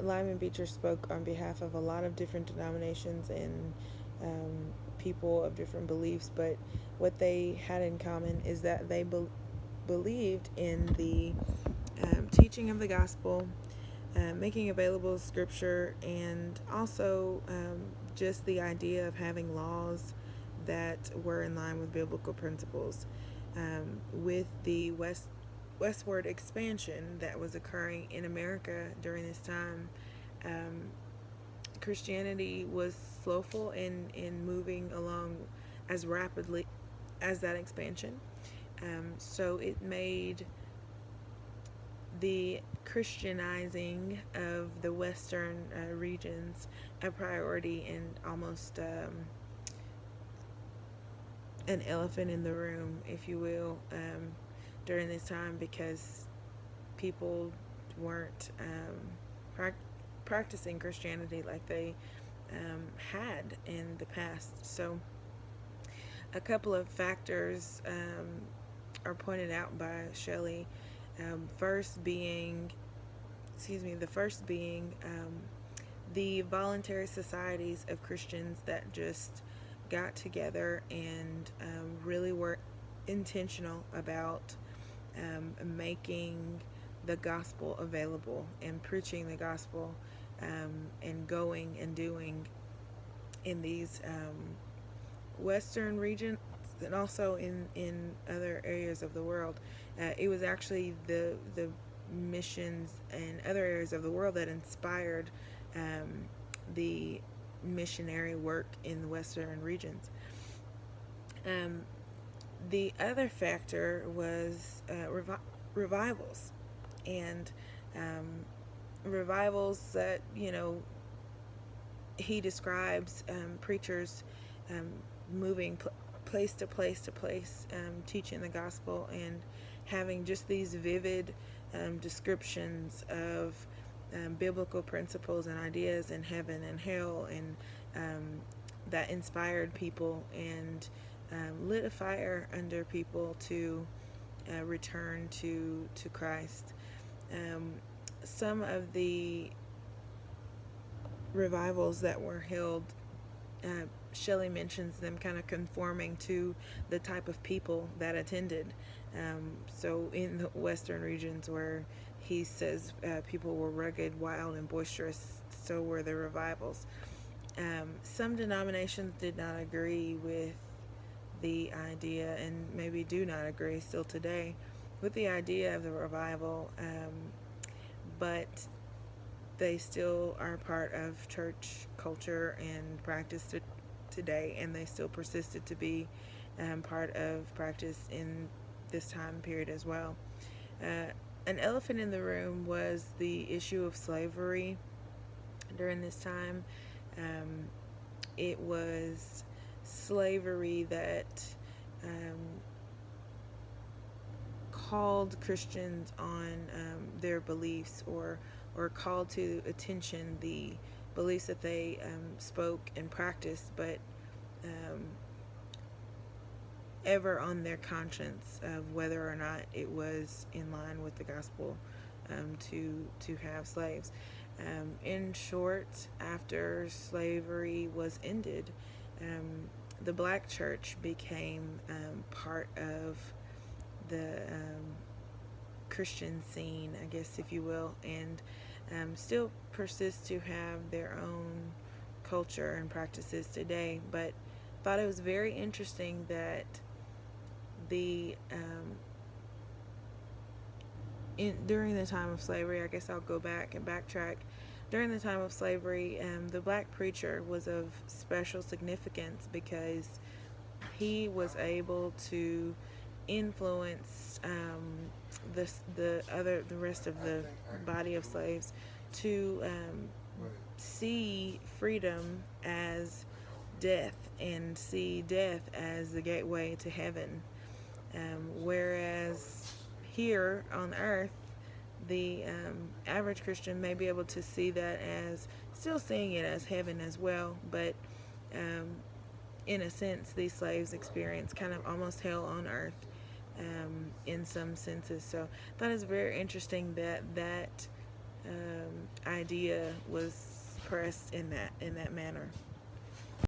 Lyman Beecher spoke on behalf of a lot of different denominations and people of different beliefs, but what they had in common is that they believed in the teaching of the gospel, making available scripture, and also just the idea of having laws that were in line with biblical principles. With the westward expansion that was occurring in America during this time, um, Christianity was slowful in moving along as rapidly as that expansion. So it made the Christianizing of the Western regions a priority and almost an elephant in the room, if you will, during this time, because people weren't practicing Christianity like they had in the past. So, a couple of factors are pointed out by Shelley. The first being the voluntary societies of Christians that just got together and really were intentional about making the gospel available and preaching the gospel and going and doing in these Western regions and also in other areas of the world. It was actually the missions in other areas of the world that inspired the missionary work in the Western regions. The other factor was revivals, and revivals that he describes preachers moving place to place to place, teaching the gospel and having just these vivid descriptions of biblical principles and ideas in heaven and hell, and that inspired people and lit a fire under people to return to Christ. Some of the revivals that were held, Shelley mentions them kind of conforming to the type of people that attended. So in the Western regions where he says people were rugged, wild, and boisterous, so were the revivals. Some denominations did not agree with the idea, and maybe do not agree still today, with the idea of the revival, but they still are part of church culture and practice today, and they still persisted to be part of practice in this time period as well. An elephant in the room was the issue of slavery during this time. It was slavery that called Christians on their beliefs, or called to attention the beliefs that they spoke and practiced, but ever on their conscience of whether or not it was in line with the gospel to have slaves. In short, after slavery was ended, the black church became part of the Christian scene, I guess, if you will, and still persists to have their own culture and practices today. But thought it was very interesting that the during the time of slavery, I guess I'll go back and backtrack. During the time of slavery, the black preacher was of special significance because he was able to influence the rest of the body of slaves to see freedom as death, and see death as the gateway to heaven. Whereas here on earth, the average Christian may be able to see that as still seeing it as heaven as well, but in a sense, these slaves experience kind of almost hell on earth in some senses. So I thought it's very interesting that idea was pressed in that manner.